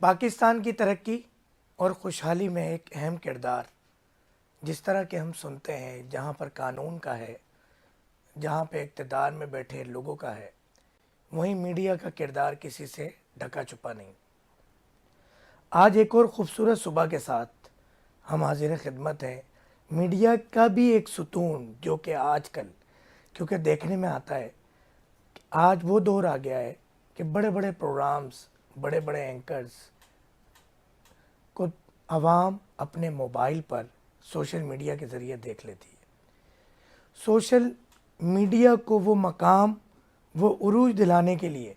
पाकिस्तान की तरक्की और खुशहाली में एक अहम किरदार जिस तरह के हम सुनते हैं, जहाँ पर कानून का है, जहाँ पे इक़्तिदार में बैठे लोगों का है, वहीं मीडिया का किरदार किसी से ढका छुपा नहीं। आज एक और ख़ूबसूरत सुबह के साथ हम हाजिर खिदमत हैं। मीडिया का भी एक सुतून जो कि आजकल क्योंकि देखने में आता है कि आज वो दौर आ गया है कि बड़े बड़े प्रोग्राम्स, बड़े बड़े एंकर्स को आवाम अपने मोबाइल पर सोशल मीडिया के ज़रिए देख लेती है। सोशल मीडिया को वो मकाम, वो उरूज दिलाने के लिए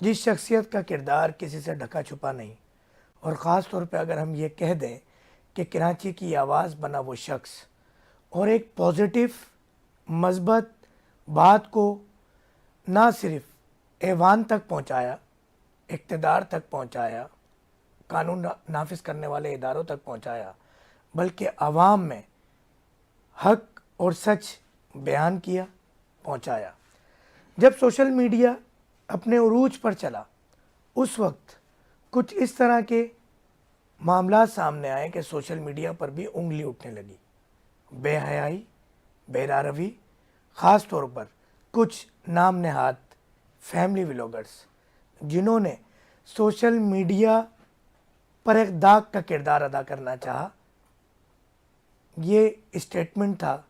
जिस शख्सियत का किरदार किसी से ढका छुपा नहीं, और ख़ास तौर पे अगर हम ये कह दें कि कराची की आवाज़ बना वो शख्स और एक पॉजिटिव मस्बत बात को ना सिर्फ ऐवान तक पहुंचाया, इक़्तिदार तक पहुंचाया, कानून नाफिज करने वाले इदारों तक पहुंचाया, बल्कि आवाम में हक और सच बयान किया, पहुंचाया। जब सोशल मीडिया अपने उरूज पर चला, उस वक्त कुछ इस तरह के मामला सामने आए कि सोशल मीडिया पर भी उंगली उठने लगी। बेहयाई, बेरारवी, ख़ास तौर पर कुछ नाम नहाद फैमिली व्लॉगर्स जिन्होंने सोशल मीडिया पर एक दाग का किरदार अदा करना चाहा। ये स्टेटमेंट था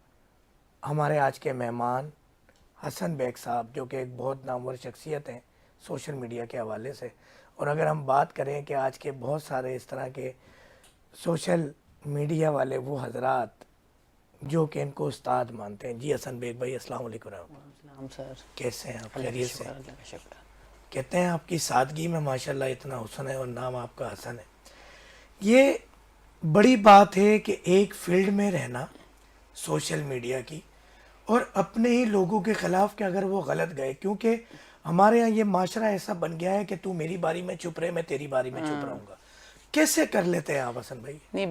हमारे आज के मेहमान हसन बेग साहब, जो कि एक बहुत नामवर शख्सियत हैं सोशल मीडिया के हवाले से। और अगर हम बात करें कि आज के बहुत सारे इस तरह के सोशल मीडिया वाले वो हजरात जो कि इनको उस्ताद मानते हैं। जी हसन बेग भाई, अस्सलाम वालेकुम सर, कैसे हैं आप? खैरियत से? कहते हैं आपकी सादगी में माशाल्लाह इतना हुस्न है और नाम आपका हसन है। ये बड़ी बात है कि एक फील्ड में रहना सोशल मीडिया की, और अपने ही लोगों के ख़िलाफ़ कि अगर वो गलत गए, क्योंकि हमारे यहाँ ये माशरा ऐसा बन गया है कि तू मेरी बारी में चुप रहे, मैं तेरी बारी में चुप रहूँगा। कैसे कर लेते हैं आप हसन भाई? नहीं,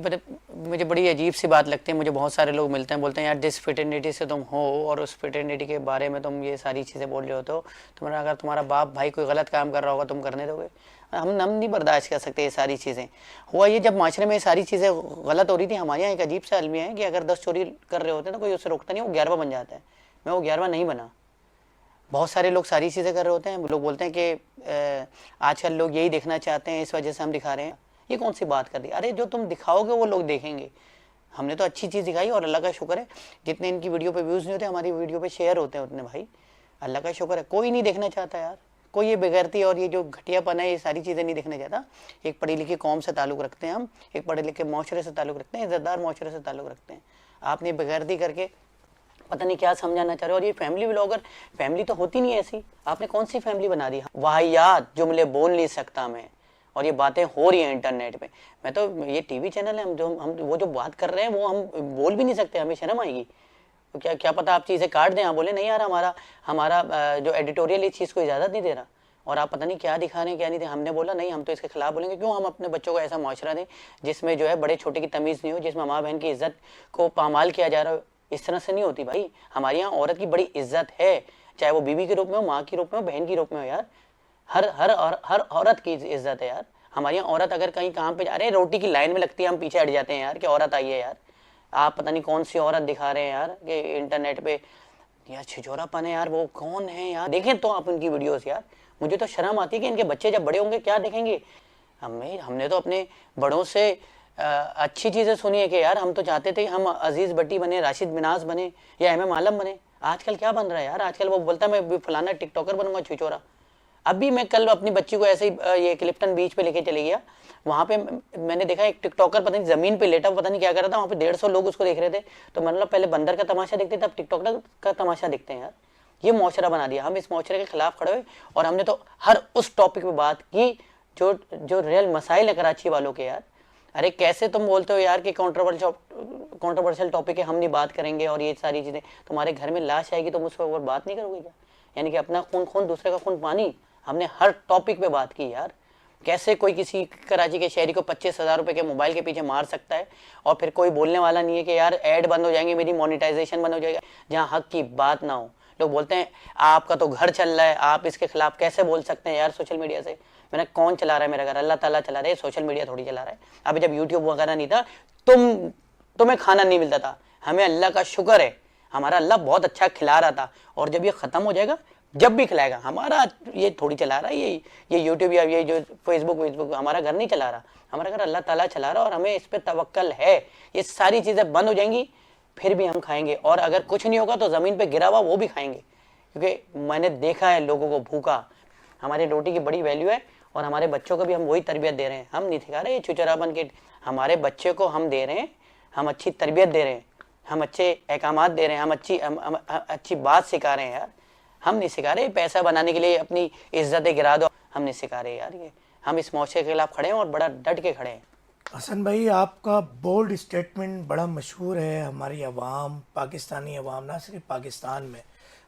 मुझे बड़ी अजीब सी बात लगती है। मुझे बहुत सारे लोग मिलते हैं, बोलते हैं यार जिस फिटर्निटी से तुम हो और उस फिटर्निटी के बारे में तुम ये सारी चीज़ें बोल रहे हो, तो तुम्हारा अगर तुम्हारा बाप भाई कोई गलत काम कर रहा होगा तुम करने दोगे? हम नहीं बर्दाश्त कर सकते ये सारी चीज़ें। हुआ ये, जब माशरे में ये सारी चीज़ें गलत हो रही थी, हमारे यहाँ एक अजीब सा अलमिया है कि अगर 10 चोरी कर रहे होते हैं तो कोई उससे रोकता नहीं, वो 11वां बन जाता है। मैं वो 11वां नहीं बना। बहुत सारे लोग सारी चीज़ें कर रहे होते हैं। लोग बोलते हैं कि आजकल लोग यही देखना चाहते हैं, इस वजह से हम दिखा रहे हैं। ये कौन सी बात कर दी? अरे जो तुम दिखाओगे वो लोग देखेंगे। हमने तो अच्छी चीज़ दिखाई और अल्लाह का शुक्र है जितने इनकी वीडियो पे व्यूज़ नहीं होते, हमारी वीडियो पे शेयर होते हैं उतने। भाई अल्लाह का शुक्र है, कोई नहीं देखना चाहता यार। कोई ये बेगैरती और ये जो घटियापन है, ये सारी चीज़ें नहीं देखना चाहता। एक पढ़ी लिखी कौम से ताल्लुक़ रखते हैं हम, एक पढ़े लिखे माशरे से ताल्लुक़ रखते हैं, इज़्ज़तदार माशरे से ताल्लुक़ रखते हैं। आपने बेगैरती करके पता नहीं क्या समझाना चाह रहे हो। और ये फैमिली व्लॉगर, फैमिली तो होती नहीं ऐसी। आपने कौन सी फैमिली बना दी? वाहियात जुमले बोल नहीं सकता मैं, और ये बातें हो रही हैं इंटरनेट पे। मैं तो, ये टीवी चैनल है, हम वो जो बात कर रहे हैं वो हम बोल भी नहीं सकते, हमें शर्म आएगी। तो क्या पता आप चीज़ें काट दें, आप बोले नहीं यार हमारा जो एडिटोरियल इस चीज़ को इजाज़त नहीं दे रहा, और आप पता नहीं क्या दिखा रहे हैं क्या नहीं दे। हमने बोला नहीं, हम तो इसके खिलाफ बोलेंगे। क्यों हम अपने बच्चों को ऐसा माशरा दें जिसमें जो है बड़े छोटे की तमीज़ नहीं हो, जिसमें माँ बहन की इज़्ज़त को पामाल किया जा रहा हो? इस तरह से नहीं होती भाई। हमारे यहाँ औरत की बड़ी इज्जत है, चाहे वो बीवी के रूप में हो, माँ के रूप में हो, बहन के रूप में हो यार। हर औरत की इज्जत है यार। हमारे यहाँ औरत अगर कहीं काम पे जा रहे हैं, रोटी की लाइन में लगती है, हम पीछे हट जाते हैं यार कि औरत आई है यार। आप पता नहीं कौन सी औरत दिखा रहे हैं यार कि इंटरनेट पे यार छिछोरापन है यार। वो कौन है यार? देखें तो आप उनकी वीडियोस यार। मुझे तो शर्म आती है कि इनके बच्चे जब बड़े होंगे क्या देखेंगे। हमने तो अपने बड़ों से अच्छी चीज़ें सुनी है कि यार हम तो चाहते थे हम अजीज़ भट्टी बने, राशिद मिनाज बने या MM आलम बने। आजकल क्या बन रहा है यार? आजकल वो बोलता है मैं फलाना टिकटॉकर बनूंगा, छिछोरा। अभी मैं कल अपनी बच्ची को ऐसे ही ये क्लिफ्टन बीच पे लेके चले गया। वहाँ पे मैंने देखा एक टिकटॉकर पता नहीं ज़मीन पे लेटा, पता नहीं क्या कर रहा था। वहाँ पे 150 लोग उसको देख रहे थे। तो मतलब पहले बंदर का तमाशा देखते थे, अब टिकटॉकर का तमाशा देखते हैं यार। ये माशरा बना दिया। हम इस माशरे के खिलाफ खड़े हुए और हमने तो हर उस टॉपिक पे बात की जो रियल मसाइल है कराची वालों के यार। अरे कैसे तुम बोलते हो यार कि कंट्रोवर्शियल टॉपिक है, हम नहीं बात करेंगे और ये सारी चीज़ें। तुम्हारे घर में लाश आएगी तुम उस पर और बात नहीं करोगे क्या? यानी कि अपना खून दूसरे का खून पानी। हमने हर टॉपिक पे बात की यार। कैसे कोई किसी कराची के शहरी को 25,000 रुपये के मोबाइल के पीछे मार सकता है और फिर कोई बोलने वाला नहीं है कि यार ऐड बंद हो जाएंगे, मेरी मोनेटाइजेशन बंद हो जाएगा, जहाँ हक की बात ना हो। लोग बोलते हैं आपका तो घर चल रहा है, आप इसके खिलाफ कैसे बोल सकते हैं यार सोशल मीडिया से। मैंने कौन चला रहा है मेरा घर? अल्लाह ताला चला रहा है, सोशल मीडिया थोड़ी चला रहा है। अभी जब यूट्यूब वगैरह नहीं था, तुम्हें खाना नहीं मिलता था, हमें अल्लाह का शुक्र है, हमारा अल्लाह बहुत अच्छा खिला रहा था। और जब ये खत्म हो जाएगा, जब भी खिलाएगा, हमारा ये थोड़ी चला रहा है, ये यूट्यूब या ये जो फेसबुक हमारा घर नहीं चला रहा, हमारा घर अल्लाह ताला चला रहा है और हमें इस पर तवक्कल है। ये सारी चीज़ें बंद हो जाएंगी, फिर भी हम खाएंगे, और अगर कुछ नहीं होगा तो ज़मीन पे गिरा हुआ वो भी खाएंगे, क्योंकि मैंने देखा है लोगों को भूखा। हमारी रोटी की बड़ी वैल्यू है और हमारे बच्चों को भी हम वही तरबियत दे रहे हैं। हम नहीं सिखा रहे ये चुचरापन के, हमारे बच्चे को हम दे रहे हैं, हम अच्छी तरबियत दे रहे हैं, हम अच्छे अहकामात दे रहे हैं, हम अच्छी बात सिखा रहे हैं यार। हम नहीं सिखा रहे पैसा बनाने के लिए अपनी इज्जतें गिरा दो, हम नहीं सिखा रहे यार। ये हम इस मौके के खिलाफ खड़े हैं और बड़ा डट के खड़े हैं। हसन भाई, आपका बोल्ड स्टेटमेंट बड़ा मशहूर है हमारी अवाम, पाकिस्तानी अवाम, ना सिर्फ पाकिस्तान में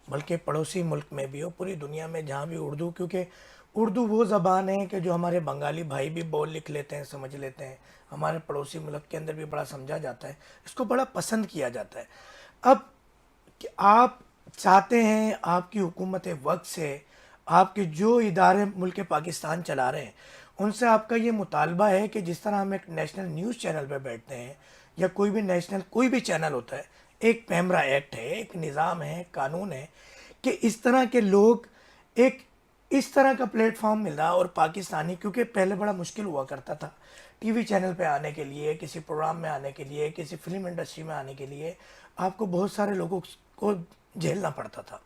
बल्कि पड़ोसी मुल्क में भी हो, पूरी दुनिया में जहाँ भी उर्दू, क्योंकि उर्दू वो ज़बान है कि जो हमारे बंगाली भाई भी बोल लिख लेते हैं, समझ लेते हैं, हमारे पड़ोसी मुल्क के अंदर भी बड़ा समझा जाता है, इसको बड़ा पसंद किया जाता है। अब आप चाहते हैं, आपकी हुकूमत वक्त से आपके जो इदारे मुल्क पाकिस्तान चला रहे हैं उनसे आपका ये मुतालबा है कि जिस तरह हम एक नेशनल न्यूज़ चैनल पे बैठते हैं या कोई भी नेशनल कोई भी चैनल होता है, एक पैमरा एक्ट है, एक निज़ाम है, कानून है, कि इस तरह के लोग एक इस तरह का प्लेटफॉर्म मिल रहा। और पाकिस्तानी, क्योंकि पहले बड़ा मुश्किल हुआ करता था टीवी चैनल पे आने के लिए, किसी प्रोग्राम में आने के लिए, किसी फिल्म इंडस्ट्री में आने के लिए आपको बहुत सारे लोगों को झेलना पड़ता था।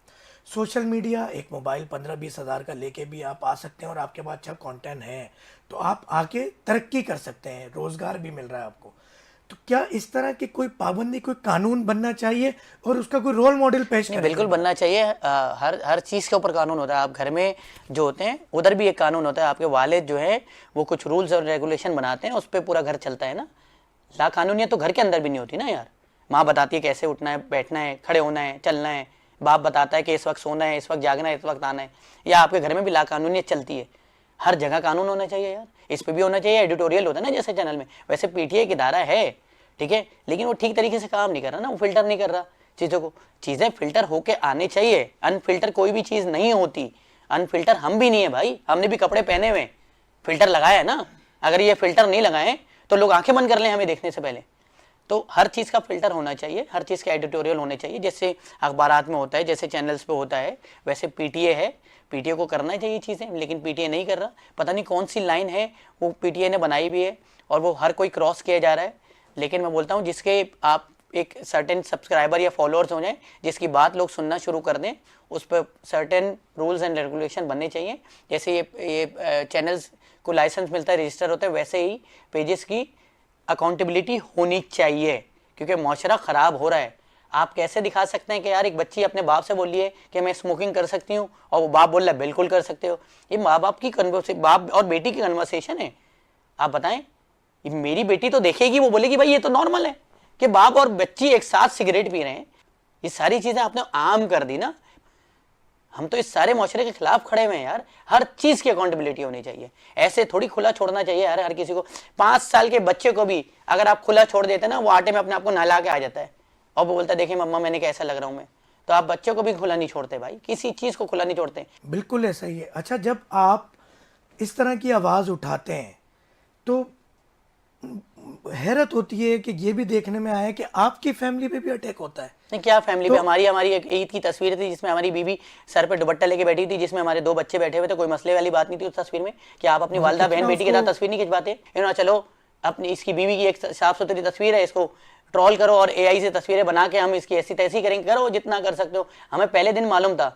सोशल मीडिया, एक मोबाइल 15-20 हज़ार का लेके भी आप आ सकते हैं और आपके पास अच्छा कंटेंट है तो आप आके तरक्की कर सकते हैं, रोज़गार भी मिल रहा है आपको। तो क्या इस तरह की कोई पाबंदी, कोई कानून बनना चाहिए और उसका कोई रोल मॉडल पेश करें? बिल्कुल बनना चाहिए। हर चीज़ के ऊपर कानून होता है। आप घर में जो होते हैं उधर भी एक कानून होता है। आपके वालिद जो है वो कुछ रूल्स और रेगुलेशन बनाते हैं, उस पर पूरा घर चलता है ना। ला कानूनियत तो घर के अंदर भी नहीं होती ना यार। माँ बताती है कैसे उठना है, बैठना है, खड़े होना है, चलना है। बाप बताता है कि इस वक्त सोना है, इस वक्त जागना है, इस वक्त आना है। या आपके घर में भी ला कानूनियत चलती है। हर जगह कानून होना चाहिए यार। इस पे भी होना चाहिए। एडिटोरियल होता है ना जैसे चैनल में, वैसे पीटीआई एक इदारा है, ठीक है, लेकिन वो ठीक तरीके से काम नहीं कर रहा ना, वो फिल्टर नहीं कर रहा चीज़ों को। चीज़ें फिल्टर होके आने चाहिए। अनफिल्टर कोई भी चीज़ नहीं होती। अनफिल्टर हम भी नहीं है भाई, हमने भी कपड़े पहने हुए, फिल्टर लगाया है ना। अगर ये फिल्टर नहीं लगाए तो लोग आंखें बंद कर लें हमें देखने से पहले। तो हर चीज़ का फिल्टर होना चाहिए, हर चीज़ के एडिटोरियल होने चाहिए। जैसे अखबारात में होता है, जैसे चैनल्स पे होता है, वैसे पीटीए है, पीटीए को करना चाहिए चीज़ें, लेकिन पीटीए नहीं कर रहा। पता नहीं कौन सी लाइन है वो पीटीए ने बनाई भी है और वो हर कोई क्रॉस किया जा रहा है। लेकिन मैं बोलता हूँ जिसके आप एक सर्टेन सब्सक्राइबर या फॉलोअर्स हो जाएं, जिसकी बात लोग सुनना शुरू कर दें, उस पर सर्टेन रूल्स एंड रेगुलेशन बनने चाहिए। जैसे ये चैनल्स को लाइसेंस मिलता है, रजिस्टर होता है, वैसे ही पेजेस की अकाउंटेबिलिटी होनी चाहिए, क्योंकि माशरा ख़राब हो रहा है। आप कैसे दिखा सकते हैं कि यार एक बच्ची अपने बाप से बोली है कि मैं स्मोकिंग कर सकती हूँ और वो बाप बोल रहा है बिल्कुल कर सकते हो। ये माँ बाप की बाप और बेटी की कन्वर्सेशन है। आप बताएं, मेरी बेटी तो देखेगी, वो बोलेगी भाई ये तो नॉर्मल है कि बाप और बच्ची एक साथ सिगरेट पी रहे हैं। ये सारी चीज़ें आपने आम कर दी ना। हम तो इस सारे माशरे के खिलाफ खड़े हुए हैं यार। हर चीज़ की अकाउंटेबिलिटी होनी चाहिए। ऐसे थोड़ी खुला छोड़ना चाहिए यार हर किसी को। 5 साल के बच्चे को भी अगर आप खुला छोड़ देते ना, वो आटे में अपने आप को नहला के आ जाता है और वो बोलता है देखिए मम्मा मैंने कैसा लग रहा हूँ मैं। तो आप बच्चों को भी खुला नहीं छोड़ते भाई, किसी चीज़ को खुला नहीं छोड़ते। बिल्कुल ऐसा ही है। अच्छा, जब आप इस तरह की आवाज़ उठाते हैं तो हैरत होती है कि ये भी देखने में आया कि आपकी फैमिली पे भी अटैक होता है। नहीं, क्या फैमिली पे? हमारी एक ईद की तस्वीर थी जिसमें हमारी बीवी सर पे दुपट्टा लेके बैठी थी, जिसमें हमारे 2 बच्चे बैठे हुए थे। कोई मसले वाली बात नहीं थी उस तस्वीर में कि आप अपनी वालिदा बहन बेटी के साथ तस्वीर नहीं खिंचवाते। इन्होंने चलो अपनी इसकी बीवी की एक साफ सुथरी तस्वीर है, इसको ट्रोल करो और एआई से तस्वीरें बना के हम इसकी ऐसी तैसी करेंगे। करो जितना कर सकते हो। हमें पहले दिन मालूम था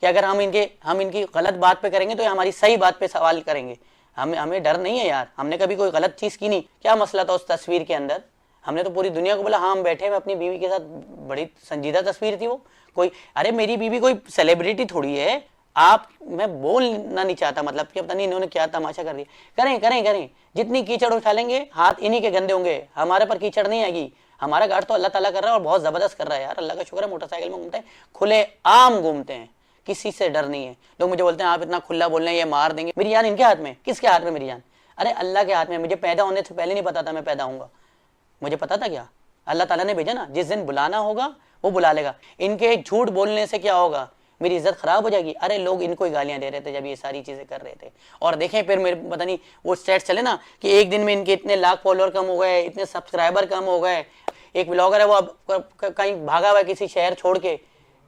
कि अगर हम इनकी गलत बात पे करेंगे तो ये हमारी सही बात पे सवाल करेंगे। हमें डर नहीं है यार। हमने कभी कोई गलत चीज़ की नहीं। क्या मसला था उस तस्वीर के अंदर? हमने तो पूरी दुनिया को बोला हाँ हम बैठे हैं अपनी बीवी के साथ, बड़ी संजीदा तस्वीर थी वो। कोई अरे मेरी बीवी कोई सेलिब्रिटी थोड़ी है। मैं बोलना नहीं चाहता, मतलब कि पता नहीं इन्होंने क्या तमाशा कर दिया। करें जितनी कीचड़ उठा लेंगे हाथ इन्हीं के गंदे होंगे, हमारे पर कीचड़ नहीं आएगी। हमारा गार्ड तो अल्लाह ताला कर रहा है और बहुत ज़बरदस्त कर रहा है यार। अल्लाह का शुक्र है, मोटरसाइकिल में घूमते हैं, खुले आम घूमते हैं, किसी से डर नहीं है। लोग मुझे बोलते हैं आप इतना खुला बोल रहे हैं, ये मार देंगे। मेरी जान इनके हाथ में? किसके हाथ में मेरी जान? अरे अल्लाह के हाथ में। मुझे पैदा होने से पहले नहीं पता था मैं पैदा होऊंगा। मुझे पता था क्या? अल्लाह ताला ने भेजा ना, जिस दिन बुलाना होगा वो बुला लेगा। इनके झूठ बोलने से क्या होगा? मेरी इज्जत खराब हो जाएगी। अरे लोग इनको ही गालियां दे रहे थे जब ये सारी चीजें कर रहे थे। और देखें फिर मेरे पता नहीं वो स्टेट्स चले ना कि एक दिन में इनके इतने लाख फॉलोअर कम हो गए, इतने सब्सक्राइबर कम हो गए। एक ब्लॉगर है वो अब कहीं भागा हुआ है किसी शहर छोड़ के,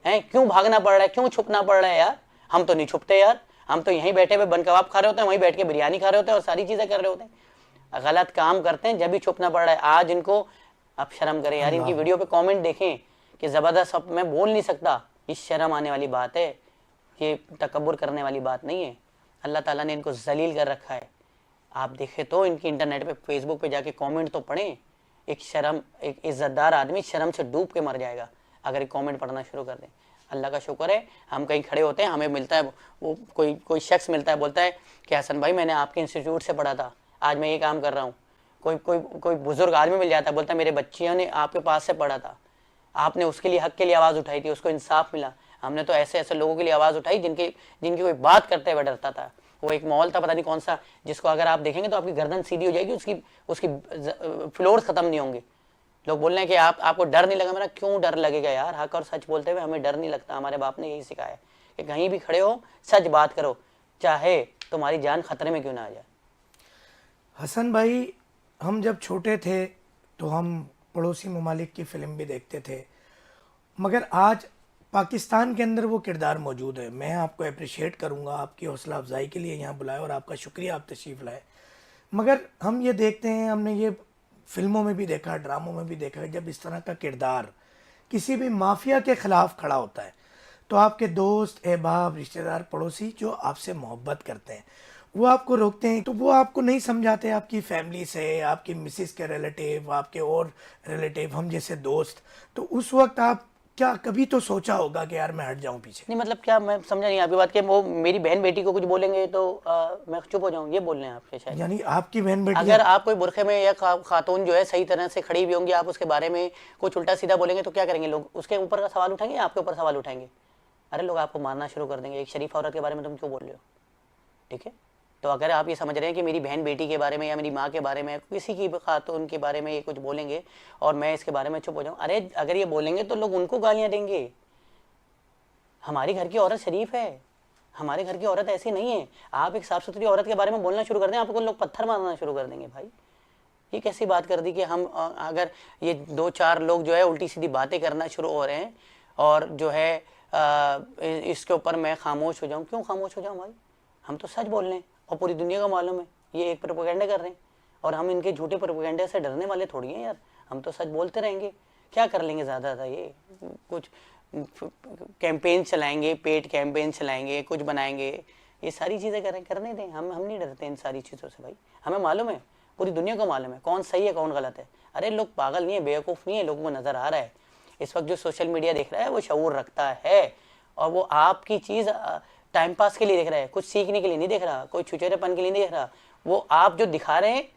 हैं क्यों भागना पड़ रहा है, क्यों छुपना पड़ रहा है यार? हम तो नहीं छुपते यार, हम तो यहीं बैठे हुए बन कबाब खा रहे होते हैं, वहीं बैठ के बिरयानी खा रहे होते हैं और सारी चीजें कर रहे होते हैं। गलत काम करते हैं जब भी छुपना पड़ रहा है। आज इनको अब शर्म करें यार, इनकी वीडियो पे कमेंट देखें कि जबरदस्त, अब मैं बोल नहीं सकता, ये शर्म आने वाली बात है, ये तकब्बुर करने वाली बात नहीं है। अल्लाह ताला ने इनको जलील कर रखा है। आप देखें तो इनकी इंटरनेट पे फेसबुक पे जाके कमेंट तो पढ़ें। एक शर्म, एक इज्जतदार आदमी शर्म से डूब के मर जाएगा अगर एक कमेंट पढ़ना शुरू कर दें। अल्लाह का शुक्र है हम कहीं खड़े होते हैं, हमें मिलता है वो कोई शख्स मिलता है, बोलता है कि हसन भाई मैंने आपके इंस्टीट्यूट से पढ़ा था, आज मैं ये काम कर रहा हूँ। कोई बुजुर्ग आदमी मिल जाता है, बोलता है मेरे बच्चियों ने आपके पास से पढ़ा था, आपने उसके लिए हक के लिए आवाज़ उठाई थी, उसको इंसाफ मिला। हमने तो ऐसे ऐसे लोगों के लिए आवाज़ उठाई जिनकी कोई बात करते हुए डरता था। वो एक माहौल था पता नहीं कौन सा, जिसको अगर आप देखेंगे तो आपकी गर्दन सीधी हो जाएगी, उसकी फ्लोर ख़त्म नहीं होंगे। लोग बोल रहे हैं कि आपको डर नहीं लगा। मेरा क्यों डर लगेगा यार? हक और सच बोलते हुए हमें डर नहीं लगता। हमारे बाप ने यही सिखाया है कि कहीं भी खड़े हो सच बात करो, चाहे तुम्हारी जान खतरे में क्यों ना आ जाए। हसन भाई, हम जब छोटे थे तो हम पड़ोसी ममालिक की फ़िल्म भी देखते थे, मगर आज पाकिस्तान के अंदर वो किरदार मौजूद है। मैं आपको अप्रिशिएट करूंगा, आपकी हौसला अफजाई के लिए यहाँ बुलाया और आपका शुक्रिया, आप तशरीफ़ लाए। मगर हम ये देखते हैं, हमने ये फिल्मों में भी देखा, ड्रामों में भी देखा है, जब इस तरह का किरदार किसी भी माफिया के ख़िलाफ़ खड़ा होता है तो आपके दोस्त, अहबाब, रिश्तेदार, पड़ोसी जो आपसे मोहब्बत करते हैं वो आपको रोकते हैं। तो वो आपको नहीं समझाते, आपकी फैमिली से, आपकी मिसिस के रिलेटिव, आपके और रिलेटिव, हम जैसे दोस्त। तो उस वक्त आप क्या कभी तो सोचा होगा कि यार मैं हट जाऊं पीछे? नहीं मतलब क्या, मैं समझा नहीं आपकी बात। कि वो मेरी बहन बेटी को कुछ बोलेंगे तो मैं चुप हो जाऊँ, ये बोल रहे हैं आपके शायद? यानी आपकी बहन बेटी अगर आप कोई बुरखे में या खातून जो है सही तरह से खड़ी भी होंगी, आप उसके बारे में कुछ उल्टा सीधा बोलेंगे तो क्या करेंगे लोग? उसके ऊपर का सवाल उठाएंगे, आपके ऊपर सवाल उठाएंगे। अरे लोग आपको मारना शुरू कर देंगे। एक शरीफ औरत के बारे में तुम क्यों बोल रहे हो? ठीक है, तो अगर आप ये समझ रहे हैं कि मेरी बहन बेटी के बारे में या मेरी माँ के बारे में, किसी की खातून के बारे में ये कुछ बोलेंगे और मैं इसके बारे में चुप हो जाऊँ, अरे अगर ये बोलेंगे तो लोग उनको गालियाँ देंगे। हमारी घर की औरत शरीफ है, हमारे घर की औरत ऐसी नहीं है। आप एक साफ सुथरी औरत के बारे में बोलना शुरू कर दें, आपको लोग पत्थर मारना शुरू कर देंगे। भाई ये कैसी बात कर दी कि हम अगर ये 2-4 लोग जो है उल्टी सीधी बातें करना शुरू हो रहे हैं और जो है इसके ऊपर मैं खामोश हो जाऊं। क्यों खामोश हो जाऊं भाई? हम तो सच बोल रहे हैं और पूरी दुनिया का मालूम है ये एक प्रोपेगेंडा कर रहे हैं और हम इनके झूठे प्रोपेगेंडे से डरने वाले थोड़ी हैं यार। हम तो सच बोलते रहेंगे। क्या कर लेंगे ज़्यादा ज़्यादा? ये कुछ कैंपेन चलाएंगे, पेड कैंपेन चलाएंगे, कुछ बनाएंगे, ये सारी चीज़ें करने दें। हम नहीं डरते इन सारी चीज़ों से भाई। हमें मालूम है, पूरी दुनिया को मालूम है कौन सही है कौन गलत है। अरे लोग पागल नहीं है, बेवकूफ़ नहीं है, लोगों को नज़र आ रहा है। इस वक्त जो सोशल मीडिया देख रहा है वो शऊर रखता है और वो आपकी चीज़ टाइम पास के लिए देख रहा है, कुछ सीखने के लिए नहीं देख रहा, कोई छुचेरेपन के लिए नहीं देख रहा। वो आप जो दिखा रहे हैं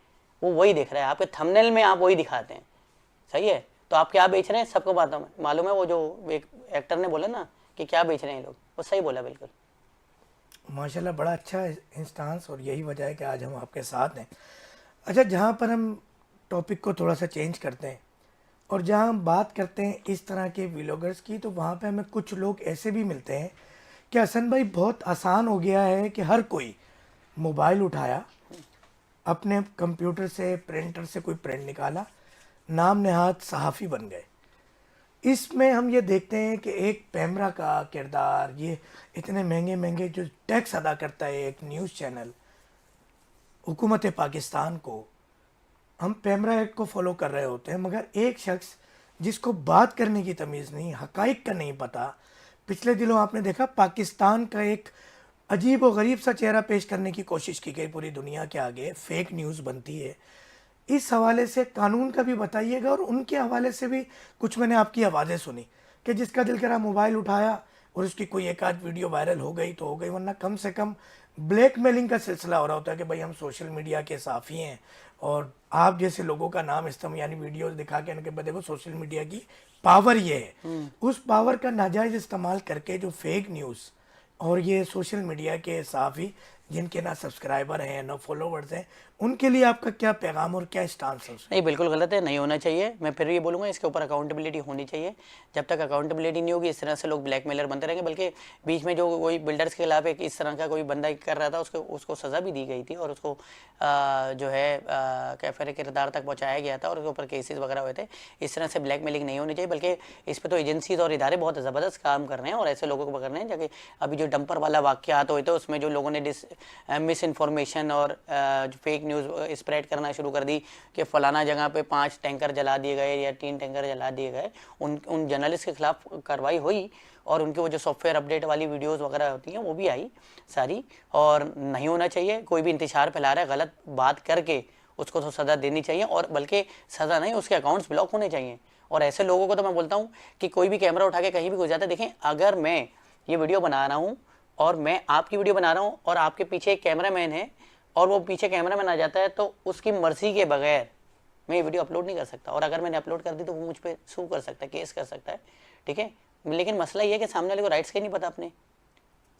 वो वही देख रहा है, आपके थंबनेल में आप वही दिखाते हैं। सही है, तो आप क्या बेच रहे हैं सबको मालूम है। वो जो एक एक्टर ने बोला ना कि क्या बेच रहे हैं लोग, वो सही बोला बिल्कुल। माशाल्लाह, बड़ा अच्छा इंस्टांस, और यही वजह है कि आज हम आपके साथ हैं। अच्छा, जहाँ पर हम टॉपिक को थोड़ा सा चेंज करते हैं और जहाँ हम बात करते हैं इस तरह के व्लॉगर्स की, तो वहाँ पे हमें कुछ लोग ऐसे भी मिलते हैं कि हसन भाई बहुत आसान हो गया है कि हर कोई मोबाइल उठाया, अपने कंप्यूटर से, प्रिंटर से कोई प्रिंट निकाला, नाम नेहाद सहाफ़ी बन गए। इसमें हम ये देखते हैं कि एक पैमरा का किरदार, ये इतने महंगे महंगे जो टैक्स अदा करता है एक न्यूज़ चैनल हुकूमत पाकिस्तान को, हम पैमरा एक्ट को फॉलो कर रहे होते हैं, मगर एक शख्स जिसको बात करने की तमीज़ नहीं, हकाइक का नहीं पता। पिछले दिनों आपने देखा पाकिस्तान का एक अजीब व गरीब सा चेहरा पेश करने की कोशिश की गई पूरी दुनिया के आगे, फेक न्यूज़ बनती है। इस हवाले से कानून का भी बताइएगा और उनके हवाले से भी कुछ मैंने आपकी आवाज़ें सुनी कि जिसका दिल करा मोबाइल उठाया और उसकी कोई एक आध वीडियो वायरल हो गई तो हो गई, वरना कम से कम ब्लैकमेलिंग का सिलसिला हो रहा होता है कि भाई हम सोशल मीडिया के साफ़ी हैं और आप जैसे लोगों का नाम इस्तेमाल, यानी वीडियोस दिखा के उनके देखो सोशल मीडिया की पावर ये है। उस पावर का नाजायज़ इस्तेमाल करके जो फेक न्यूज़ और ये सोशल मीडिया के साफ़ी जिनके ना सब्सक्राइबर हैं ना फॉलोवर्स हैं, उनके लिए आपका क्या पैगाम और क्या स्टांस है उसमें? नहीं, बिल्कुल गलत है, नहीं होना चाहिए। मैं फिर ये बोलूँगा इसके ऊपर अकाउंटेबिलिटी होनी चाहिए। जब तक अकाउंटेबिलिटी नहीं होगी इस तरह से लोग ब्लैकमेलर बनते रहेंगे। बल्कि बीच में जो कोई बिल्डर्स के खिलाफ एक इस तरह का कोई बंदा कर रहा था, उसको सज़ा भी दी गई थी और उसको जो है कैफरे किरदार तक पहुँचाया गया था और उसके ऊपर केसेस वगैरह हुए थे। इस तरह से ब्लैकमेलिंग नहीं होनी चाहिए, बल्कि इस पर तो एजेंसीज और इदारे बहुत ज़बरदस्त काम कर रहे हैं और ऐसे लोगों को पकड़ रहे हैं। जबकि अभी जो डंपर वाला वाक़यात हुए थे उसमें जो लोगों ने मिस इन्फॉर्मेशन और फेक न्यूज़ स्प्रेड करना शुरू कर दी कि फलाना जगह पे 5 टैंकर जला दिए गए या 3 टैंकर जला दिए गए, उन जर्नलिस्ट के खिलाफ कार्रवाई हुई और उनके वो जो सॉफ्टवेयर अपडेट वाली वीडियोस वगैरह होती हैं वो भी आई सारी। और नहीं होना चाहिए, कोई भी इंतशार फैला रहा है गलत बात करके उसको तो सज़ा देनी चाहिए, और बल्कि सज़ा नहीं, उसके अकाउंट्स ब्लॉक होने चाहिए। और ऐसे लोगों को तो मैं बोलता हूँ कि कोई भी कैमरा उठा के कहीं भी घुस जाता है। देखें, अगर मैं ये वीडियो बना रहा हूँ और मैं आपकी वीडियो बना रहा हूँ और आपके पीछे एक कैमरामैन है और वो पीछे कैमरामैन आ जाता है, तो उसकी मर्जी के बगैर मैं ये वीडियो अपलोड नहीं कर सकता। और अगर मैंने अपलोड कर दी तो वो मुझ पर सू कर सकता है, केस कर सकता है, ठीक है। लेकिन मसला ये है कि सामने वाले को राइट्स के नहीं पता, अपने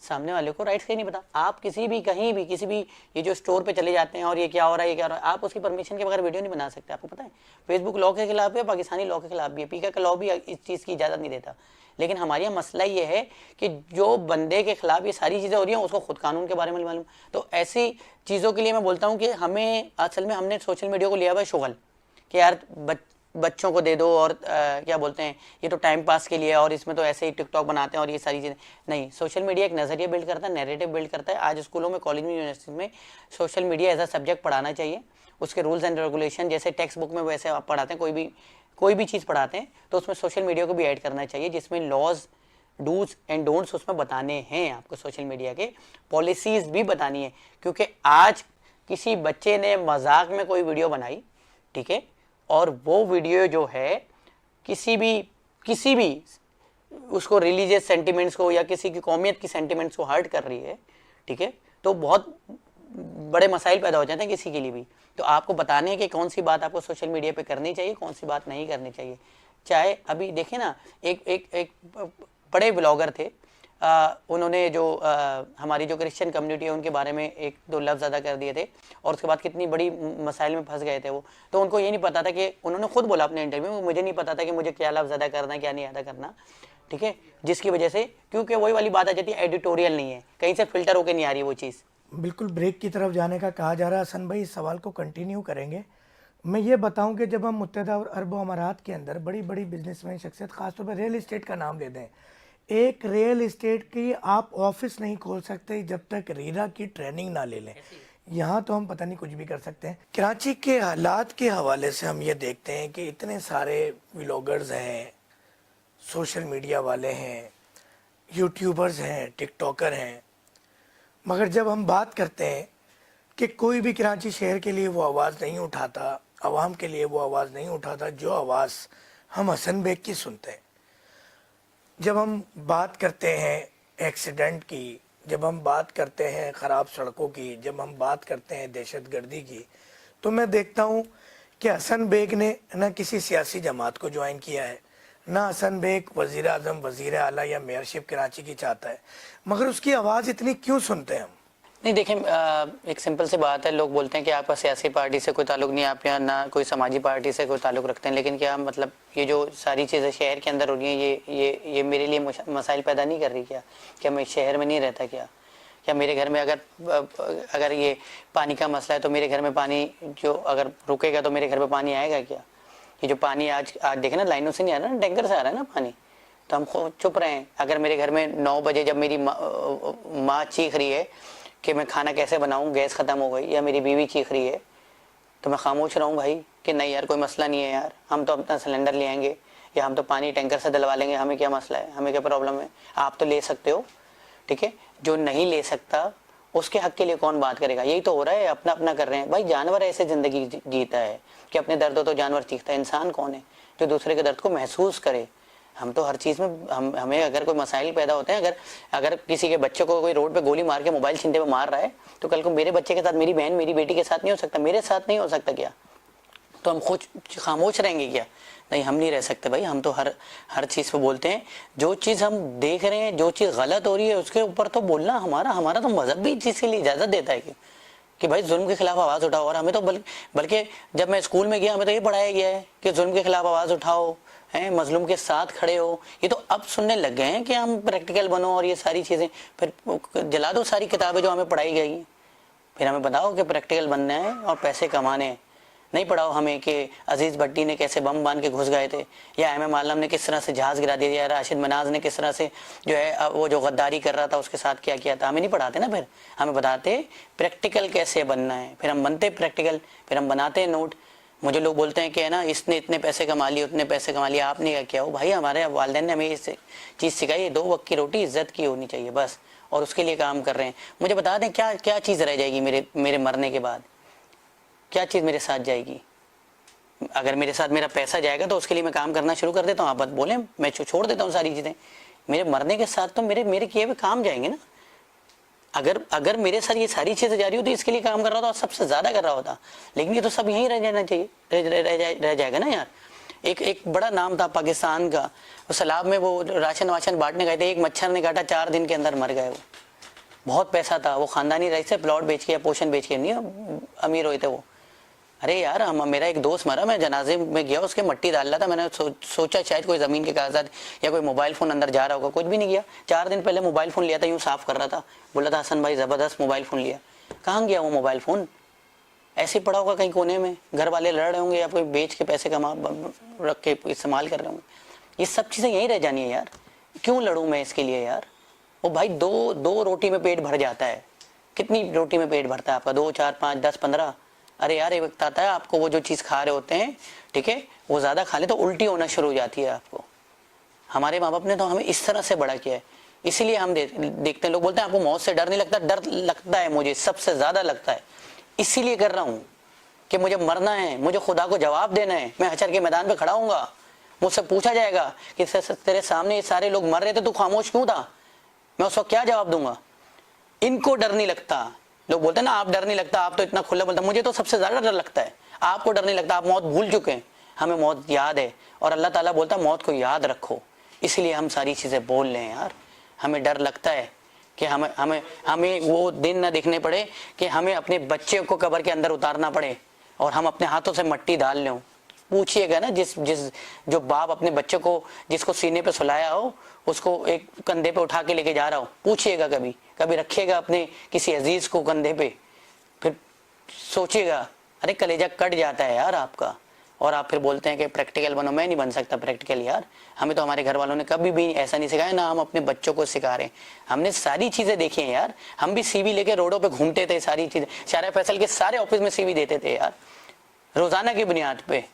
सामने वाले को राइट्स के नहीं पता। आप किसी भी कहीं भी किसी भी ये जो स्टोर पे चले जाते हैं और ये क्या हो रहा है ये क्या हो रहा है, आप उसकी परमिशन के बगैर वीडियो नहीं बना सकते। आपको पता है फेसबुक लॉ के खिलाफ है, पाकिस्तानी लॉ के खिलाफ भी है, पीका का लॉ भी इस चीज़ की इजाज़त नहीं देता। लेकिन हमारे यहाँ मसला ये है कि जो बंदे के खिलाफ ये सारी चीज़ें हो रही हैं उसको खुद कानून के बारे में मालूम। तो ऐसी चीज़ों के लिए मैं बोलता हूँ कि हमें असल में हमने सोशल मीडिया को लिया हुआ है शुगल कि यार बच्चों को दे दो और क्या बोलते हैं ये तो टाइम पास के लिए और इसमें तो ऐसे ही टिकटॉक बनाते हैं और ये सारी चीज़ें नहीं। सोशल मीडिया एक नज़रिया बिल्ड करता है, नैरेटिव बिल्ड करता है। आज स्कूलों में, कॉलेज में, यूनिवर्सिटी में social media as a subject पढ़ाना चाहिए। उसके रूल्स एंड रेगुलेशन जैसे टेक्स्ट बुक में वैसे आप पढ़ाते हैं, कोई भी चीज़ पढ़ाते हैं तो उसमें सोशल मीडिया को भी ऐड करना चाहिए, जिसमें लॉज डूज एंड डोंट्स उसमें बताने हैं आपको। सोशल मीडिया के पॉलिसीज़ भी बतानी है, क्योंकि आज किसी बच्चे ने मजाक में कोई वीडियो बनाई, ठीक है, और वो वीडियो जो है किसी भी उसको रिलीजियस सेंटिमेंट्स को या किसी की कौमियत की सेंटिमेंट्स को हर्ट कर रही है, ठीक है, तो बहुत बड़े मसाइल पैदा हो जाते हैं किसी के लिए भी। तो आपको बताने कि कौन सी बात आपको सोशल मीडिया पे करनी चाहिए, कौन सी बात नहीं करनी चाहिए। चाहे अभी देखें ना, एक बड़े ब्लॉगर थे, उन्होंने जो हमारी जो क्रिश्चियन कम्युनिटी है उनके बारे में एक दो लफ्ज़ अदा कर दिए थे और उसके बाद कितनी बड़ी मसाइल में फंस गए थे वो। तो उनको ये नहीं पता था कि, उन्होंने खुद बोला अपने इंटरव्यू में, मुझे नहीं पता था कि मुझे क्या लफ्ज़ अदा करना है क्या नहीं अदा करना, ठीक है, जिसकी वजह से, क्योंकि वही वाली बात आ जाती है, एडिटोरियल नहीं है, कहीं से फिल्टर होकर नहीं आ रही वो चीज़। बिल्कुल ब्रेक की तरफ जाने का कहा जा रहा है। हसन भाई, इस सवाल को कंटिन्यू करेंगे। मैं ये बताऊं कि जब हम मुत्तहदा अरब अमारात के अंदर बड़ी बड़ी बिजनेसमैन शख्सियत, खासतौर पर रियल इस्टेट का नाम ले दें, एक रियल इस्टेट की आप ऑफिस नहीं खोल सकते जब तक रीरा की ट्रेनिंग ना ले लें। यहाँ तो हम पता नहीं कुछ भी कर सकते हैं। कराची के हालात के हवाले से हम ये देखते हैं कि इतने सारे व्लॉगर्स हैं, सोशल मीडिया वाले हैं, यूट्यूबर्स हैं, टिकटॉकर हैं, मगर जब हम बात करते हैं कि कोई भी कराची शहर के लिए वो आवाज़ नहीं उठाता, आवाम के लिए वो आवाज़ नहीं उठाता जो आवाज़ हम हसन बेग की सुनते हैं। जब हम बात करते हैं एक्सीडेंट की, जब हम बात करते हैं ख़राब सड़कों की, जब हम बात करते हैं दहशतगर्दी की, तो मैं देखता हूँ कि हसन बेग ने न किसी सियासी जमात को ज्वाइन किया है, ना हसन बेग वज़ीर आज़म, वज़ीर आला या मेयरशिप कराची की चाहता है, मगर उसकी आवाज़ इतनी क्यों सुनते हैं हम? नहीं, देखें, एक सिंपल सी बात है, लोग बोलते हैं कि आपका सियासी पार्टी से कोई ताल्लुक़ नहीं, आप यहाँ ना कोई समाजी पार्टी से कोई ताल्लुक़ रखते हैं, लेकिन क्या मतलब ये जो सारी चीज़ें शहर के अंदर हो रही हैं ये मेरे लिए मसाइल पैदा नहीं कर रही क्या मैं शहर में नहीं रहता क्या मेरे घर में अगर ये पानी का मसला है तो मेरे घर में पानी जो अगर रुकेगा तो मेरे घर में पानी आएगा क्या? ये जो पानी आज देखें ना, लाइनों से नहीं आ रहा ना, टैंकर से आ रहा है ना पानी, तो हम खुद चुप रहे हैं। अगर मेरे घर में 9 बजे जब मेरी माँ चीख रही है कि मैं खाना कैसे बनाऊं, गैस ख़त्म हो गई, या मेरी बीवी चीख रही है, तो मैं खामोश रहूं भाई कि नहीं यार कोई मसला नहीं है यार, हम तो अपना सिलेंडर ले आएंगे या हम तो पानी टैंकर से डलवा लेंगे, हमें क्या मसला है, हमें क्या प्रॉब्लम है, आप तो ले सकते हो, ठीक है। जो नहीं ले सकता उसके हक के लिए कौन बात करेगा? यही तो हो रहा है, अपना अपना कर रहे हैं भाई। जानवर ऐसे ज़िंदगी जीता है कि अपने दर्द हो तो जानवर चीखता है, इंसान कौन है जो दूसरे के दर्द को महसूस करे? हम तो हर चीज़ में हमें अगर कोई मसाइल पैदा होते हैं, अगर किसी के बच्चे को कोई रोड पे गोली मार के मोबाइल छीनते हुए मार रहा है, तो कल को मेरे बच्चे के साथ, मेरी बहन, मेरी बेटी के साथ नहीं हो सकता, मेरे साथ नहीं हो सकता क्या? तो हम खुद खामोश रहेंगे क्या? नहीं, हम नहीं रह सकते भाई। हम तो हर चीज़ पे बोलते हैं। जो चीज़ हम देख रहे हैं, जो चीज़ गलत हो रही है, उसके ऊपर तो बोलना हमारा तो मजहब भी चीज़ के लिए इजाज़त देता है कि भाई जुल्म के खिलाफ आवाज़ उठाओ। और हमें तो बल्कि जब मैं स्कूल में गया, हमें तो ये पढ़ाया गया है कि जुल्म के खिलाफ आवाज़ उठाओ, हैं, मजलूम के साथ खड़े हो। ये तो अब सुनने लग गए हैं कि हम प्रैक्टिकल बनो और ये सारी चीज़ें। फिर जला दो सारी किताबें जो हमें पढ़ाई गई हैं, फिर हमें बताओ कि प्रैक्टिकल बनना है और पैसे कमाने हैं। नहीं पढ़ाओ हमें कि अजीज़ भट्टी ने कैसे बम बांध के घुस गए थे, या एम आलम ने किस तरह से जहाज़ गिरा दिया, या राशिद मनाज ने किस तरह से जो है वो जो गद्दारी कर रहा था उसके साथ क्या किया था। हमें नहीं पढ़ाते ना। फिर हमें बताते प्रैक्टिकल कैसे बनना है, फिर हम बनते प्रैक्टिकल, फिर हम बनाते नोट। मुझे लोग बोलते हैं कि है ना, इसने इतने पैसे कमा लिए, उतने पैसे कमा लिए, आपने क्या किया हो? भाई हमारे वालिदैन ने हमें ये चीज़ सिखाई है, 2 वक्त की रोटी इज्जत की होनी चाहिए बस, और उसके लिए काम कर रहे हैं। मुझे बता दें क्या क्या चीज़ रह जाएगी मेरे मरने के बाद? क्या चीज़ मेरे साथ जाएगी? अगर मेरे साथ मेरा पैसा जाएगा तो उसके लिए मैं काम करना शुरू कर देता हूँ। आप बात बोलें, मैं छोड़ देता हूँ सारी चीज़ें। मेरे मरने के साथ तो मेरे किए हुए काम जाएंगे ना। अगर मेरे साथ ये सारी चीज़ें जा रही होती, इसके लिए काम कर रहा होता, सबसे ज़्यादा कर रहा होता। लेकिन ये तो सब यहीं रह जाना चाहिए, रह जाएगा ना यार। एक बड़ा नाम था पाकिस्तान का, उस सैलाब में वो राशन वाशन बांटने गए थे, एक मच्छर ने काटा, 4 दिन के अंदर मर गए वो। बहुत पैसा था, वो खानदानी रईस से प्लॉट बेच के या पोषण बेच के, नहीं अमीर हुए थे वो। अरे यार, मेरा एक दोस्त मरा, मैं जनाजे में गया, उसके मट्टी डाल रहा था। मैंने सोचा शायद कोई ज़मीन के कागजात या कोई मोबाइल फ़ोन अंदर जा रहा होगा, कुछ भी नहीं गया। 4 दिन पहले मोबाइल फ़ोन लिया था, यूँ साफ़ कर रहा था, बोला था हसन भाई ज़बरदस्त मोबाइल फ़ोन लिया। कहाँ गया वो मोबाइल फ़ोन? ऐसे ही पड़ा होगा कहीं कोने में, घर वाले लड़ रहे होंगे या कोई बेच के पैसे कमा रख के इस्तेमाल कर रहे होंगे। ये सब चीज़ें यहीं रह जानी है यार। क्यों लड़ूँ मैं इसके लिए यार? वो भाई दो रोटी में पेट भर जाता है। कितनी रोटी में पेट भरता है आपका? 2, 4, 5, 10, 15? अरे यार, एक वक्त आता है आपको वो जो चीज़ खा रहे होते हैं, ठीक है, वो ज़्यादा खा ले तो उल्टी होना शुरू हो जाती है आपको। हमारे माँ बाप ने तो हमें इस तरह से बड़ा किया है, इसीलिए हम देखते हैं। लोग बोलते हैं आपको मौत से डर नहीं लगता? डर लगता है, मुझे सबसे ज़्यादा लगता है। इसीलिए कर रहा हूँ कि मुझे मरना है, मुझे खुदा को जवाब देना है। मैं हशर के मैदान पर खड़ा हूँगा, मुझसे पूछा जाएगा कि तेरे सामने ये सारे लोग मर रहे थे, तू खामोश क्यों था? मैं उस वक्त क्या जवाब दूंगा? इनको डर नहीं लगता। लोग बोलते हैं ना, आप डर नहीं लगता, आप तो इतना खुला बोलता। मुझे तो सबसे ज़्यादा डर लगता है। आपको डर नहीं लगता, आप मौत भूल चुके हैं। हमें मौत याद है, और अल्लाह ताला बोलता है मौत को याद रखो। इसलिए हम सारी चीज़ें बोल रहे हैं यार। हमें डर लगता है कि हमें वो दिन ना देखने पड़े कि हमें अपने बच्चे को कब्र के अंदर उतारना पड़े और हम अपने हाथों से मट्टी डाल लें। पूछिएगा ना, जो बाप अपने बच्चे को, जिसको सीने पे सुलाया हो, उसको एक कंधे पे उठा के लेके जा रहा हो, पूछिएगा कभी रखिएगा अपने किसी अजीज को कंधे पे, फिर सोचिएगा, अरे कलेजा कट जाता है यार आपका। और आप फिर बोलते हैं कि प्रैक्टिकल बनो। मैं नहीं बन सकता प्रैक्टिकल यार। हमें तो हमारे घर वालों ने कभी भी ऐसा नहीं सिखाया, ना हम अपने बच्चों को सिखा रहे हैं। हमने सारी चीज़ें देखी हैं यार। हम भी सीवी लेके रोडों पे घूमते थे, सारी चीज़ें। शारा फैसल के सारे ऑफिस में सीवी देते थे यार, रोजाना की बुनियाद पे।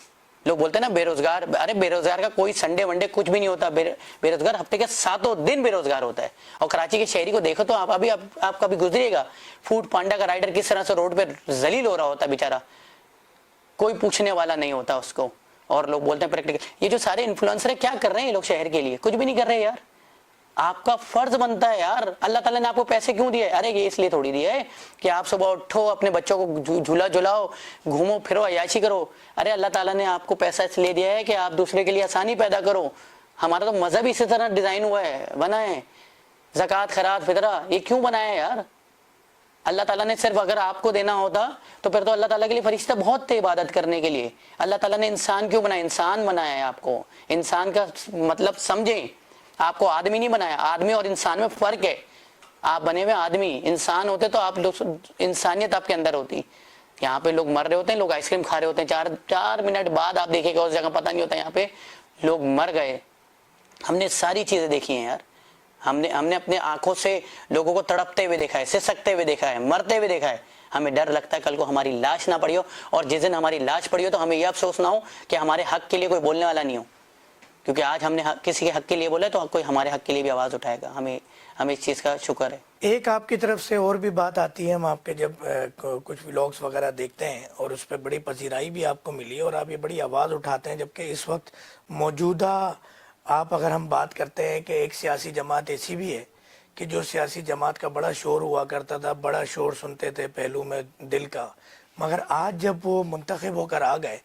लोग बोलते हैं ना बेरोजगार, अरे बेरोजगार का कोई संडे वनडे कुछ भी नहीं होता। बेरोजगार हफ्ते के 7 दिन बेरोजगार होता है। और कराची के शहरी को देखो तो आप कभी गुजरिएगा, फूड पांडा का राइडर किस तरह से रोड पे जलील हो रहा होता है बेचारा, कोई पूछने वाला नहीं होता उसको। और लोग बोलते हैं प्रैक्टिकल। ये जो सारे इन्फ्लुएंसर है, क्या कर रहे हैं ये लोग शहर के लिए? कुछ भी नहीं कर रहे यार। आपका फर्ज बनता है यार। अल्लाह ताला ने आपको पैसे क्यों दिए? अरे ये इसलिए थोड़ी दिया है कि आप सुबह उठो, अपने बच्चों को झूला झुलाओ, घूमो फिरो, अयाशी करो। अरे अल्लाह ताला ने आपको पैसा इसलिए दिया है कि आप दूसरे के लिए आसानी पैदा करो। हमारा तो मजहब इसी तरह डिजाइन हुआ है, बना है। ज़कात, खैरात, फितरा, ये क्यों बनाया है यार? अल्लाह ताला ने सिर्फ अगर आपको देना होता तो फिर तो अल्लाह ताला के लिए फरिश्ते बहुत थे इबादत करने के लिए। अल्लाह ताला ने इंसान क्यों बनाया? इंसान बनाया है आपको। इंसान का मतलब समझें, आपको आदमी नहीं बनाया। आदमी और इंसान में फर्क है। आप बने हुए आदमी, इंसान होते तो आप लोग, इंसानियत आपके अंदर होती। यहाँ पे लोग मर रहे होते हैं, लोग आइसक्रीम खा रहे होते हैं, 4 मिनट बाद आप देखिएगा उस जगह पता नहीं होता यहाँ पे लोग मर गए। हमने सारी चीजें देखी हैं यार। हमने अपने आंखों से लोगों को तड़पते हुए देखा है, सिसकते हुए देखा है, मरते हुए देखा है। हमें डर लगता है कल को हमारी लाश ना पड़ी हो, और जिस दिन हमारी लाश पड़ी हो तो हमें यह अफसोस ना हो कि हमारे हक के लिए कोई बोलने वाला नहीं हो। क्योंकि आज हमने किसी के हक के लिए बोला तो कोई हमारे हक के लिए भी आवाज़ उठाएगा। हमें इस चीज़ का शुक्र है। एक आपकी तरफ से और भी बात आती है, हम आपके जब कुछ व्लॉग्स वगैरह देखते हैं और उस पर बड़ी पजीराई भी आपको मिली है और आप ये बड़ी आवाज़ उठाते हैं, जबकि इस वक्त मौजूदा आप अगर हम बात करते हैं कि एक सियासी जमात ऐसी भी है कि जो सियासी जमात का बड़ा शोर हुआ करता था, बड़ा शोर सुनते थे पहलू में दिल का, मगर आज जब वो मुंतखब होकर आ गए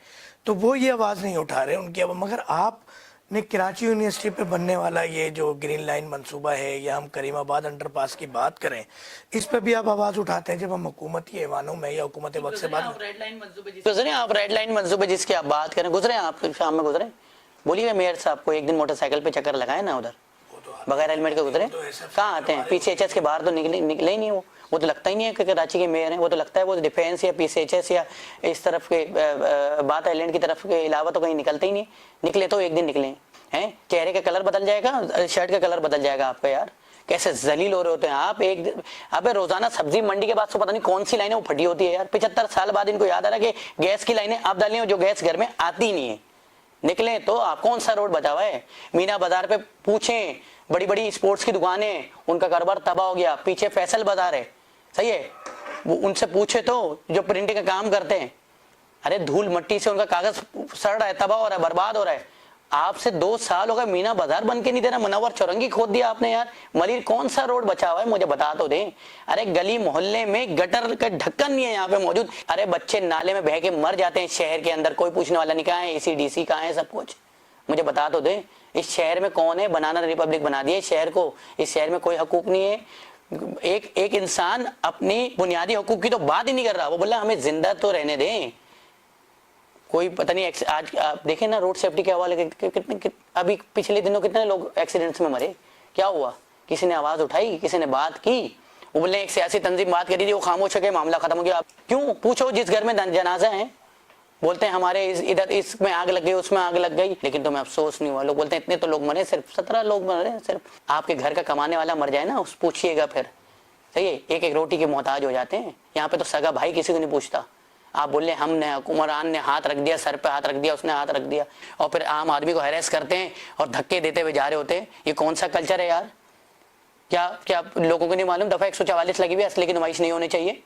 तो वो ये आवाज़ नहीं उठा रहे उनकी। अब मगर आपने कराची यूनिवर्सिटी पे बनने वाला ये जो ग्रीन लाइन मंसूबा है या हम करीमाबाद अंडरपास की बात करें, इस पे भी आप आवाज़ उठाते हैं जब हम हुकूमती ऐवानों में या हुकूमत वक्त से बात गुजरे आप रेड लाइन मंसूबे जिसकी आप बात करें, गुजरे आप शाम में गुजरे, बोलिए मेयर साहब को एक दिन मोटरसाइकिल पे चक्कर लगाए ना उधर, बगैर हेलमेट के गुजरे, कहाँ आते हैं? PCHS के बाहर तो निकले ही नहीं वो तो लगता ही नहीं है कि कराची के मेयर हैं, वो तो लगता है वो डिफेंस या PCHS या इस तरफ के बात आइलैंड की तरफ के अलावा तो कहीं निकलते ही नहीं। निकले तो एक दिन निकले हैं, चेहरे का कलर बदल जाएगा, शर्ट का कलर बदल जाएगा आपका। यार कैसे जलील हो रहे होते हैं आप। अबे रोजाना सब्जी मंडी के बाद तो पता नहीं कौन सी लाइनें वो फटी होती है यार। 75 साल बाद इनको याद आ रहा है कि गैस की लाइनें आप डाली हो जो गैस घर में आती ही नहीं है। निकले तो आप कौन सा रोड बचा हुआ है? मीना बाजार पे पूछें, बड़ी बड़ी स्पोर्ट्स की दुकानें, उनका कारोबार तबाह हो गया। पीछे फैसल बाजार है, सही है, वो उनसे पूछे तो जो प्रिंटिंग का काम करते हैं, अरे धूल मट्टी से उनका कागज सड़ रहा है, तबाह हो रहा है, बर्बाद हो रहा है। आपसे 2 साल हो गए मीना बाजार बन के नहीं दे रहा, मुनव्वर चौरंगी खोद दिया आपने यार। मलिर कौन सा रोड बचा हुआ है मुझे बता तो दें। अरे गली मोहल्ले में गटर का ढक्कन नहीं है यहाँ पे मौजूद। अरे बच्चे नाले में बह के मर जाते हैं शहर के अंदर, कोई पूछने वाला नहीं। कहाँ है ACDC, कहाँ है सब कुछ, मुझे बता तो दें। इस शहर में कौन है? बनाना रिपब्लिक बना दिया इस शहर को। इस शहर में कोई हकूक नहीं है। एक इंसान अपनी बुनियादी हकूक की तो बात ही नहीं कर रहा। वो बोला हमें जिंदा तो रहने दें। कोई पता नहीं आज आप देखें ना रोड सेफ्टी के हवाले कितने अभी पिछले दिनों कितने लोग एक्सीडेंट्स में मरे। क्या हुआ? किसी ने आवाज उठाई, किसी ने बात की? वो बोले एक सियासी तंजीम बात करी थी, वो खामोश हो गए, मामला खत्म हो गया। आप क्यों? पूछो जिस घर में जनाजा है, बोलते हैं हमारे इधर इसमें आग लग गई, उसमें आग लग गई, लेकिन तुम्हें अफसोस नहीं हुआ। लोग बोलते हैं इतने तो लोग मरे, सिर्फ 17 लोग मरे। सिर्फ आपके घर का कमाने वाला मर जाए ना, उस पूछिएगा फिर, सही है, एक एक रोटी के मोहताज हो जाते हैं। यहाँ पे तो सगा भाई किसी को नहीं पूछता। आप बोले हमने, हुक्मरान ने हाथ रख दिया, सर पे हाथ रख दिया, उसने हाथ रख दिया, और फिर आम आदमी को हैरेस करते हैं और धक्के देते हुए जा रहे होते हैं। ये कौन सा कल्चर है यार? क्या लोगों को नहीं मालूम दफा 144 लगी हुई, असली की नुमाइश नहीं होनी चाहिए?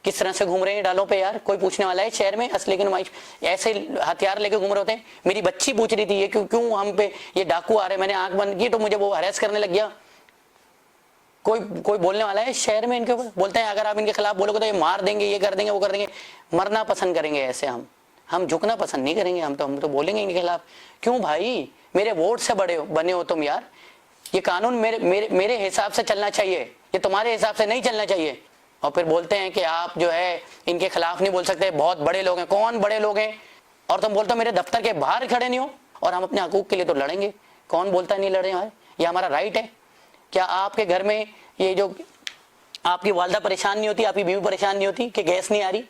किस तरह से घूम रहे हैं डालों पे यार? कोई पूछने वाला है शहर में? असली की नुमाइश ऐसे हथियार लेके घूम रहे होते हैं। मेरी बच्ची पूछ रही थी ये क्यों हम पे ये डाकू आ रहे, मैंने आंख बंद की तो मुझे वो हैरेस करने लग गया। कोई बोलने वाला है शहर में इनके ऊपर? बोलते हैं अगर आप इनके खिलाफ बोलोगे तो ये मार देंगे, ये कर देंगे, वो कर देंगे। मरना पसंद करेंगे ऐसे हम झुकना पसंद नहीं करेंगे। हम तो बोलेंगे इनके खिलाफ। क्यों भाई? मेरे वोट से बने हो तुम यार। ये कानून मेरे हिसाब से चलना चाहिए, ये तुम्हारे हिसाब से नहीं चलना चाहिए। और फिर बोलते हैं कि आप जो है इनके खिलाफ नहीं बोल सकते, बहुत बड़े लोग हैं। कौन बड़े लोग हैं? और तुम बोलते हो मेरे दफ्तर के बाहर खड़े नहीं हो, और हम अपने हकूक के लिए तो लड़ेंगे। कौन बोलता है नहीं लड़े यार? ये हमारा राइट है। क्या आपके घर में ये जो आपकी वालदा परेशान नहीं होती, आपकी बीवी परेशान नहीं होती कि गैस नहीं आ रही?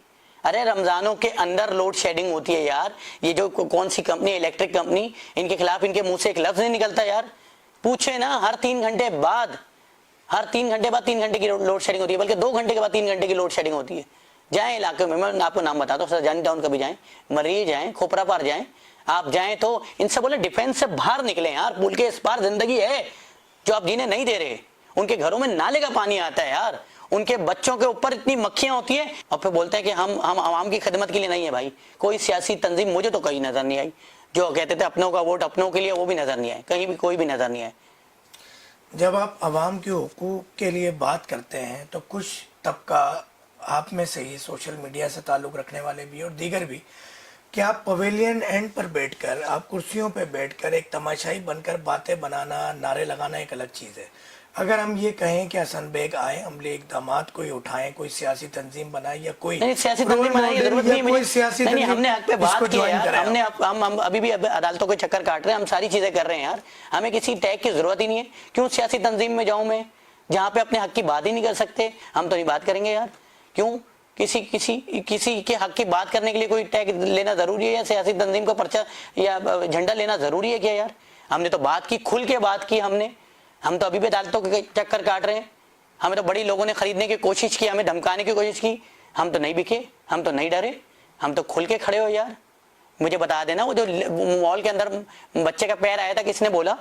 अरे रमजानों के अंदर लोड शेडिंग होती है यार। ये जो कौन सी कंपनी, इलेक्ट्रिक कंपनी, इनके खिलाफ इनके मुंह से एक लफ्ज नहीं निकलता यार। पूछे ना, हर 3 घंटे बाद 3 घंटे की लोड शेडिंग होती है, बल्कि 2 घंटे के बाद 3 घंटे की लोड शेडिंग होती है। जाएं इलाके में, मैं आपको नाम बताता हूँ, सरजानी टाउन कभी जाएं, मरी जाएं, खोपरा पार जाएं, आप जाएं तो इनसे बोले डिफेंस से बाहर निकले यार। पुल के इस पार जिंदगी है जो आप जीने नहीं दे रहे। उनके घरों में नाले का पानी आता है यार, उनके बच्चों के ऊपर इतनी मक्खियां होती है, और फिर बोलते हैं कि हम आवाम की खिदमत के लिए नहीं है। भाई कोई सियासी तंजीम मुझे तो कहीं नजर नहीं आई। जो कहते थे अपनों का वोट अपनों के लिए, वो भी नजर नहीं आए, कहीं भी कोई भी नजर नहीं आए। जब आप आवाम के हुकूक के लिए बात करते हैं तो कुछ तबका, आप में से ही सोशल मीडिया से ताल्लुक़ रखने वाले भी और दीगर भी, कि आप पवेलियन एंड पर बैठकर, आप कुर्सियों पर बैठकर एक तमाशाई बनकर बातें बनाना, नारे लगाना एक अलग चीज़ है। अगर हम ये कहें कि हसन बेग आए, हमले इकदामात कोई उठाएं, कोई सियासी तंजीम बनाए या कोई सियासी तंजीम बनाने की जरूरत नहीं मुझे। सियासी नहीं, हमने हक पे बात की यार। हमने हम अभी भी अदालतों के चक्कर काट रहे हैं, हम सारी चीजें कर रहे हैं यार। हमें किसी टैग की जरूरत ही नहीं है। क्यों सियासी तंजीम में जाऊं मैं, जहाँ पे अपने हक की बात ही नहीं कर सकते? हम तो नहीं बात करेंगे यार। क्यों? किसी के हक की बात करने के लिए कोई टैग लेना जरूरी है, या सियासी तंजीम का पर्चा या झंडा लेना जरूरी है क्या यार? हमने तो बात की, खुल के बात की हमने। हम तो अभी भी अदालतों के चक्कर काट रहे हैं। हमें तो बड़ी लोगों ने खरीदने की कोशिश की, हमें धमकाने की कोशिश की। हम तो नहीं बिके, हम तो नहीं डरे, हम तो खुल के खड़े हो यार। मुझे बता देना, वो जो मॉल के अंदर बच्चे का पैर आया था, किसने बोला?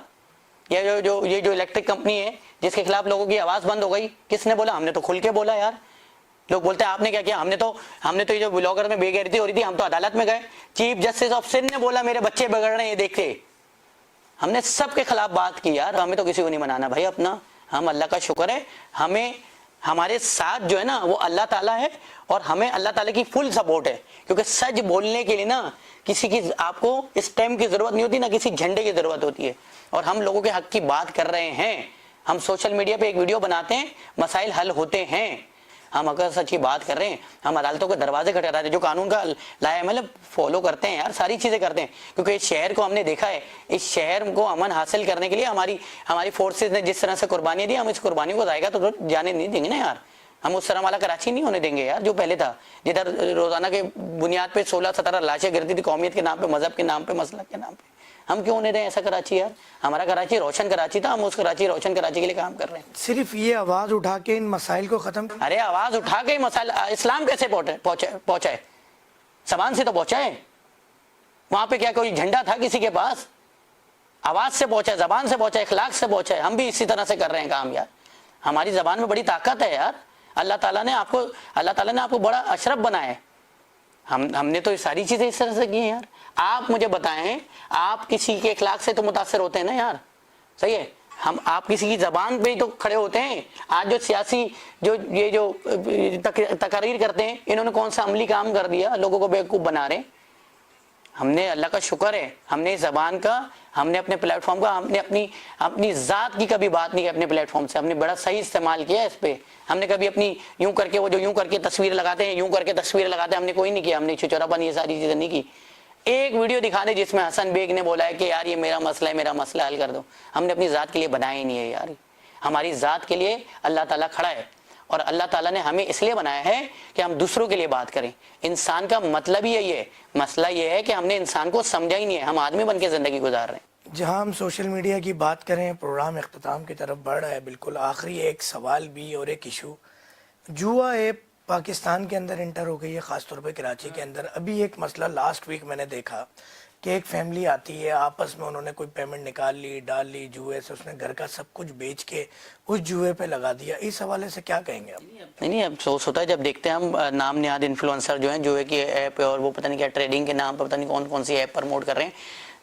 या ये जो इलेक्ट्रिक कंपनी है जिसके खिलाफ लोगों की आवाज बंद हो गई, किसने बोला? हमने तो खुल के बोला यार। लोग बोलते हैं आपने क्या किया? हमने तो ये जो ब्लॉगर में बेगैरती हो रही थी, हम तो अदालत में गए, चीफ जस्टिस ऑफ सिंध ने बोला मेरे बच्चे बिगड़ रहे हैं ये देख के। हमने सबके खिलाफ बात की यार। हमें तो किसी को नहीं मनाना भाई अपना। हम, अल्लाह का शुक्र है, हमें हमारे साथ जो है ना वो अल्लाह ताला है और हमें अल्लाह ताला की फुल सपोर्ट है, क्योंकि सच बोलने के लिए ना किसी की आपको स्टैम्प की जरूरत नहीं होती, ना किसी झंडे की जरूरत होती है। और हम लोगों के हक की बात कर रहे हैं, हम सोशल मीडिया पे एक वीडियो बनाते हैं, मसाइल हल होते हैं। हम अगर सच्ची बात कर रहे हैं, हम अदालतों के दरवाजे खटखटाते हैं, जो कानून का लाया मतलब फॉलो करते हैं यार, सारी चीजें करते हैं। क्योंकि इस शहर को हमने देखा है, इस शहर को अमन हासिल करने के लिए हमारी फोर्सेज ने जिस तरह से कुर्बानी दी, हम इस कुर्बानी को जाएगा तो जाने नहीं देंगे ना यार। हम उस तरह वाला कराची नहीं होने देंगे यार जो पहले था, जिधर रोजाना के बुनियाद पे 16-17 लाशें गिरती थी, कौमियत के नाम पे, मजहब के नाम पे, मसलक के नाम पे। हम क्यों होने दें ऐसा कराची यार? हमारा कराची रोशन कराची था, हम उस कराची रोशन कराची के लिए काम कर रहे हैं। सिर्फ ये आवाज उठा के इन मसाइल को खत्म अरे आवाज उठा के मसाइल, इस्लाम कैसे पहुंचाए? जबान से तो पहुंचाए। वहां पे क्या कोई झंडा था किसी के पास? आवाज से पहुंचाए, जबान से पहुंचाए, इखलाक से पहुंचाए। हम भी इसी तरह से कर रहे हैं काम यार। हमारी जबान में बड़ी ताकत है यार। अल्लाह ताला ने आपको बड़ा अशरफ बनाया है। हमने तो ये सारी चीजें इस तरह से की हैं यार। आप मुझे बताएं, आप किसी के इखलाक से तो मुतासर होते हैं ना यार, सही है? आप किसी की जबान पे ही तो खड़े होते हैं। आज जो सियासी जो तकरीर करते हैं, इन्होंने कौन सा अमली काम कर दिया? लोगों को बेवकूफ बना रहे हैं। हमने, अल्लाह का शुक्र है, हमने इस जबान का, हमने अपने प्लेटफॉर्म का, हमने अपनी जात की कभी बात नहीं की अपने प्लेटफॉर्म से। हमने बड़ा सही इस्तेमाल किया इस पे। हमने कभी अपनी यूं करके, वो जो यूं करके तस्वीर लगाते हैं, यूं करके तस्वीर लगाते हैं, हमने कोई नहीं किया। हमने छिचोरापन ये सारी चीजें नहीं की। एक वीडियो दिखा दे जिसमें हसन बेग ने बोला है कि यार ये मेरा मसला है, मेरा मसला हल कर दो। हमने अपनी जात के लिए बनाया ही नहीं है यार। हमारी जात के लिए अल्लाह ताला खड़ा है, और अल्लाह ताला ने हमें इसलिए बनाया है कि हम दूसरों के लिए बात करें। इंसान का मतलब ही यही है। मसला ये है कि हमने इंसान को समझा ही नहीं है, हम आदमी बन के जिंदगी गुजार रहे हैं। जहां हम सोशल मीडिया की बात करें, प्रोग्राम इख्तिताम की तरफ बढ़ रहा है। बिल्कुल आखिरी एक सवाल भी और एक इशू, जुआ ऐप पाकिस्तान के अंदर इंटर हो गई है, ख़ासतौर पे कराची के अंदर। अभी एक मसला लास्ट वीक मैंने देखा कि एक फैमिली आती है, आपस में उन्होंने कोई पेमेंट निकाल ली, डाल ली जुए से, उसने घर का सब कुछ बेच के उस जुए पे लगा दिया। इस हवाले से क्या कहेंगे आप? नहीं, अब अफसोस होता है जब देखते हैं हम नाम निहाद इन्फ्लुएंसर जो हैं जुए की ऐप और वो पता नहीं क्या ट्रेडिंग के नाम पर पता नहीं कौन कौन सी ऐप प्रमोट कर रहे हैं,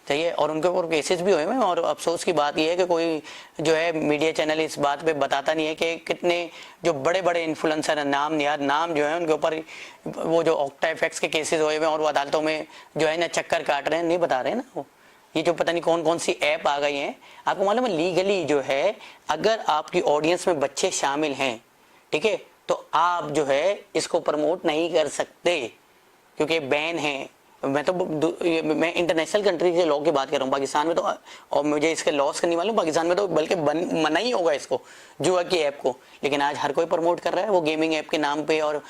चाहिए, और उनके ऊपर केसेस भी हुए हैं। और अफसोस की बात यह है कि कोई जो है मीडिया चैनल इस बात पे बताता नहीं है कि कितने जो बड़े बड़े इन्फ्लुएंसर हैं, नाम निहाद नाम जो है, उनके ऊपर वो जो ऑक्टा इफेक्ट्स के केसेस हुए हैं और वो अदालतों में जो है ना चक्कर काट रहे हैं, नहीं बता रहे हैं ना वो। ये जो पता नहीं कौन कौन सी ऐप आ गई हैं, आपको मालूम है लीगली जो है, अगर आपकी ऑडियंस में बच्चे शामिल हैं, ठीक है, तो आप जो है इसको प्रमोट नहीं कर सकते, क्योंकि बैन है। मैं इंटरनेशनल कंट्री के लॉ की बात कर रहा हूँ। पाकिस्तान में तो, और मुझे इसके लॉस का नहीं मालूम, पाकिस्तान में तो बल्कि मना ही होगा इसको, जुआ की ऐप को। लेकिन आज हर कोई प्रमोट कर रहा है वो गेमिंग ऐप के नाम पे, और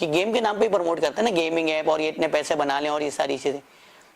गेम के नाम पे ही प्रमोट करता है ना, गेमिंग ऐप, और ये इतने पैसे बना लें और ये सारी चीजें,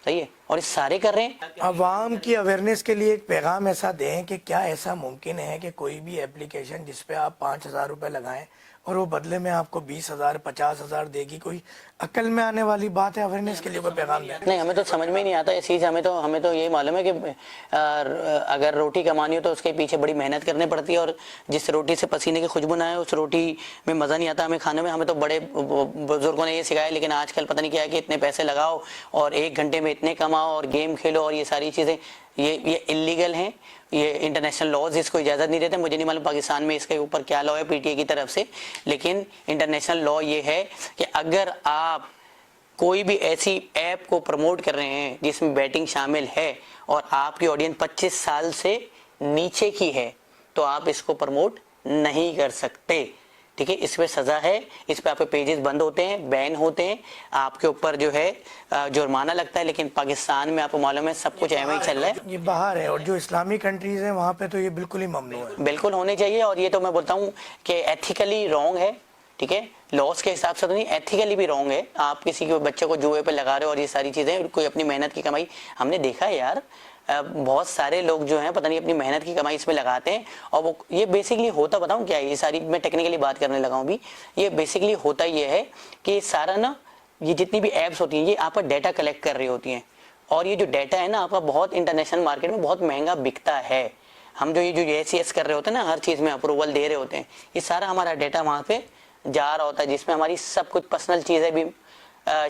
सही है, और ये सारे कर रहे हैं। अवाम की अवेयरनेस के लिए एक पैगाम ऐसा दें कि क्या ऐसा मुमकिन है कि कोई भी एप्लीकेशन जिसपे आप 5,000 रुपये लगाएं और वो बदले में आपको 20,000 50,000 देगी? कोई अकल में आने वाली बात है? अवेयरनेस के लिए कोई पैगाम दें। नहीं, हमें तो समझ में ही नहीं आता ये चीज़। हमें तो यही मालूम है कि अगर रोटी कमानी हो तो उसके पीछे बड़ी मेहनत करनी पड़ती है, और जिस रोटी से पसीने की खुशबू ना है उस रोटी में मज़ा नहीं आता हमें खाने में। हमें तो बड़े बुजुर्गों ने ये सिखाया, लेकिन आजकल पता नहीं क्या है कि इतने पैसे लगाओ और 1 घंटे में इतने कमाओ और गेम खेलो, और ये सारी चीज़ें ये इलीगल हैं। ये इंटरनेशनल लॉज इसको इजाज़त नहीं देते। मुझे नहीं मालूम पाकिस्तान में इसके ऊपर क्या लॉ है पीटीए की तरफ से, लेकिन इंटरनेशनल लॉ ये है कि अगर आप कोई भी ऐसी ऐप को प्रमोट कर रहे हैं जिसमें बैटिंग शामिल है और आपकी ऑडियंस 25 साल से नीचे की है, तो आप इसको प्रमोट नहीं कर सकते, ठीक है? इस पे सज़ा है, इस पे आपके पेजेस बंद होते हैं, बैन होते हैं, आपके ऊपर जो है जुर्माना लगता है। लेकिन पाकिस्तान में आपको मालूम है सब कुछ ऐसे ही चल रहा है, ये बाहर है, और जो इस्लामी कंट्रीज हैं वहाँ पे तो ये बिल्कुल ही ममनू है। बिल्कुल होने चाहिए। और ये तो मैं बोलता हूँ कि एथिकली रॉन्ग है, ठीक है, लॉस के हिसाब से तो नहीं, एथिकली भी रॉन्ग है। आप किसी के बच्चे को जुए पे लगा रहे हो और ये सारी चीज़ें, कोई अपनी मेहनत की कमाई, हमने देखा है यार बहुत सारे लोग जो हैं पता नहीं अपनी मेहनत की कमाई इसमें लगाते हैं, और वो ये बेसिकली होता, बताऊं क्या है, ये सारी मैं टेक्निकली बात करने लगा हूँ भी, ये बेसिकली होता ये है कि सारा ना, ये जितनी भी ऐप्स होती हैं ये आपका डाटा कलेक्ट कर रही होती हैं, और ये जो डाटा है ना आपका बहुत इंटरनेशनल मार्केट में बहुत महंगा बिकता है। हम जो ACS कर रहे होते हैं ना, हर चीज़ में अप्रूवल दे रहे होते हैं, ये सारा हमारा डाटा वहाँ पे जा रहा होता है, जिसमें हमारी सब कुछ पर्सनल चीज़ें भी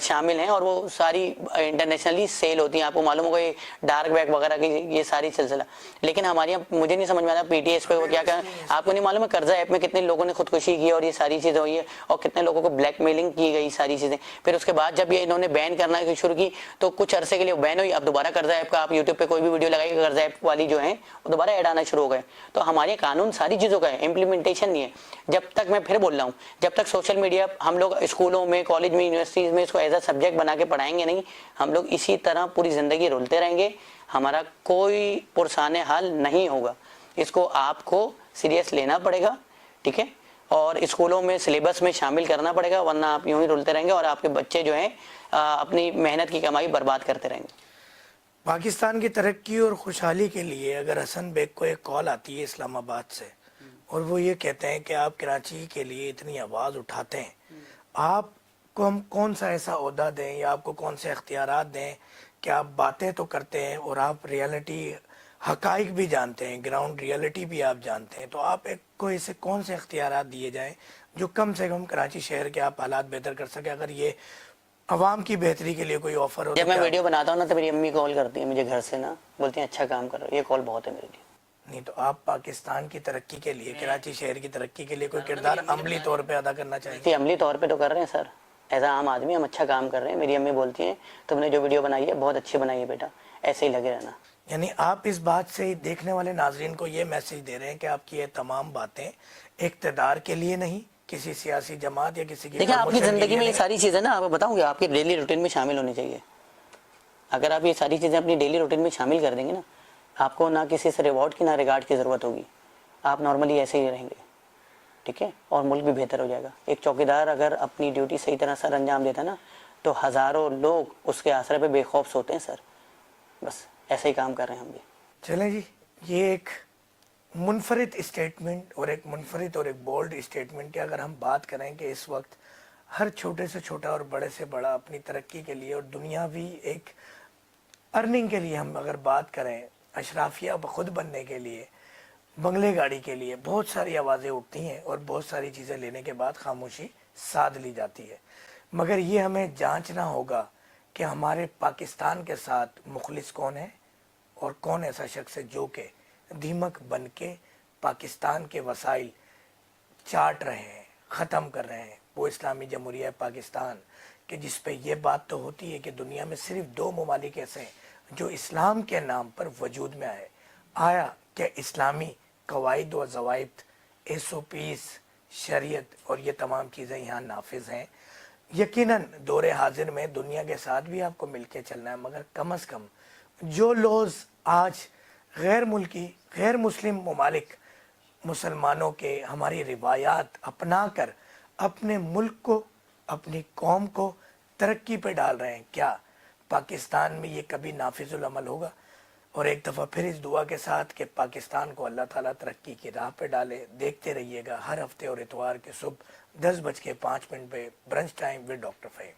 शामिल हैं और वो सारी इंटरनेशनली सेल होती हैं। आपको मालूम होगा ये डार्क वेब वगैरह की ये सारी सिलसिला। लेकिन हमारे यहाँ मुझे नहीं समझ में आता पीटीएस पे क्या क्या, आपको नहीं मालूम है कर्जा ऐप में कितने लोगों ने खुदकुशी की और ये सारी चीज़ें हुई है और कितने लोगों को ब्लैकमेलिंग की गई सारी चीज़ें। फिर उसके बाद जब ये इन्होंने बैन करना शुरू की तो कुछ अरसे के लिए बैन हुई, अब दोबारा कर्जा ऐप का आप यूट्यूब पे कोई भी वीडियो लगाइए कर्जा ऐप वाली जो है वो दोबारा ऐड आना शुरू हो गए। तो हमारे कानून सारी चीज़ों का है, इम्प्लीमेंटेशन नहीं है। जब तक, मैं फिर बोल रहा हूँ, जब तक सोशल मीडिया हम लोग स्कूलों में, कॉलेज में, यूनिवर्सिटीज़ में इसको एज अ सब्जेक्ट बना के पढ़ाएंगे नहीं, हम लोग इसी तरह पूरी ज़िंदगी रुलते रहेंगे, हमारा कोई पुरसाने हाल नहीं होगा। इसको आपको सीरियस लेना पड़ेगा, ठीक है, और स्कूलों में सिलेबस में शामिल करना पड़ेगा, वरना आप यूं ही रुलते रहेंगे और आपके बच्चे जो हैं अपनी मेहनत की कमाई बर्बाद करते रहेंगे। पाकिस्तान की तरक्की और खुशहाली के लिए अगर हसन बेग को एक कॉल आती है इस्लामाबाद से और वो ये कहते हैं कि आप कराची के लिए इतनी आवाज़ उठाते हैं, आपको हम कौन सा ऐसा ओहदा दें या आपको कौन से इख्तियारात दें कि आप बातें तो करते हैं और आप रियलिटी हकाइक भी जानते हैं, ग्राउंड रियलिटी भी आप जानते हैं, तो आप एक को ऐसे कौन से इख्तियारात दिए जाएं जो कम से कम कराची शहर के आप हालात बेहतर कर सके? अगर ये आवाम की बेहतरी के लिए कोई ऑफर हो जब तो मैं क्या? वीडियो बनाता हूँ ना तो मेरी अम्मी कॉल करती है मुझे घर से ना, बोलती हैं अच्छा काम कर रहे हो, ये कॉल बहुत है मेरे लिए। नहीं तो आप पाकिस्तान की तरक्की के लिए, कराची शहर की तरक्की के लिए कोई किरदार अमली तौर पे अदा करना चाहिए? अमली तौर पे तो कर रहे हैं सर, एज आम आदमी हम अच्छा काम कर रहे हैं। मेरी अम्मी बोलती हैं तुमने जो वीडियो बनाई है बहुत अच्छी बनाई है बेटा, ऐसे ही लगे रहना। यानी आप इस बात से देखने वाले नाजरीन को ये मैसेज दे रहे हैं कि आपकी ये तमाम बातें इक़्तिदार के लिए नहीं, किसी सियासी जमात या किसी की देखिए आपकी प्रमोशन के ज़िंदगी लिए में ये नहीं। सारी चीज़ें ना, आपको बताऊँगी, आपके डेली रूटीन में शामिल होनी चाहिए। अगर आप ये सारी चीज़ें अपनी डेली रूटीन में शामिल कर देंगे ना, आपको ना किसी से रिवॉर्ड की ना रिगार्ड की ज़रूरत होगी, आप नॉर्मली ऐसे ही रहेंगे, ठीक है, और मुल्क भी बेहतर हो जाएगा। एक चौकीदार अगर अपनी ड्यूटी सही तरह सर अंजाम देता ना तो हज़ारों लोग उसके आसरे पे बेखौफ सोते हैं सर। बस ऐसे ही काम कर रहे हैं हम भी। चलें जी, ये एक मुनफरिद स्टेटमेंट और एक मुनफरिद और एक बोल्ड स्टेटमेंट की अगर हम बात करें कि इस वक्त हर छोटे से छोटा और बड़े से बड़ा अपनी तरक्की के लिए और दुनियावी एक अर्निंग के लिए हम अगर बात करें, अशराफिया खुद बनने के लिए, बंगले गाड़ी के लिए बहुत सारी आवाज़ें उठती हैं और बहुत सारी चीज़ें लेने के बाद खामोशी साध ली जाती है। मगर ये हमें जांचना होगा कि हमारे पाकिस्तान के साथ मुखलिस कौन है और कौन ऐसा शख्स है जो कि दीमक बन के पाकिस्तान के वसाइल चाट रहे हैं, ख़त्म कर रहे हैं। वो इस्लामी जमहूरिया पाकिस्तान कि जिस पे ये बात तो होती है कि दुनिया में सिर्फ 2 ममालिक ऐसे हैं जो इस्लाम के नाम पर वजूद में आया कि इस्लामी कवायद व ज़वाबित, SOPs, शरीयत और ये तमाम चीज़ें यहाँ नाफिज हैं। यकीनन दौरे हाजिर में दुनिया के साथ भी आपको मिलके चलना है, मगर कम अज़ कम जो लॉज आज गैर मुल्की, गैर मुस्लिम ममालिक मुसलमानों के हमारी रिवायात अपना कर अपने मुल्क को, अपनी कौम को तरक्की पे डाल रहे हैं, क्या पाकिस्तान में ये कभी नाफिजुल अमल होगा? और एक दफ़ा फिर इस दुआ के साथ कि पाकिस्तान को अल्लाह ताला तरक्की की राह पे डाले। देखते रहिएगा हर हफ्ते और इतवार के सुबह 10:05 पे brunch time with doctor Faheem.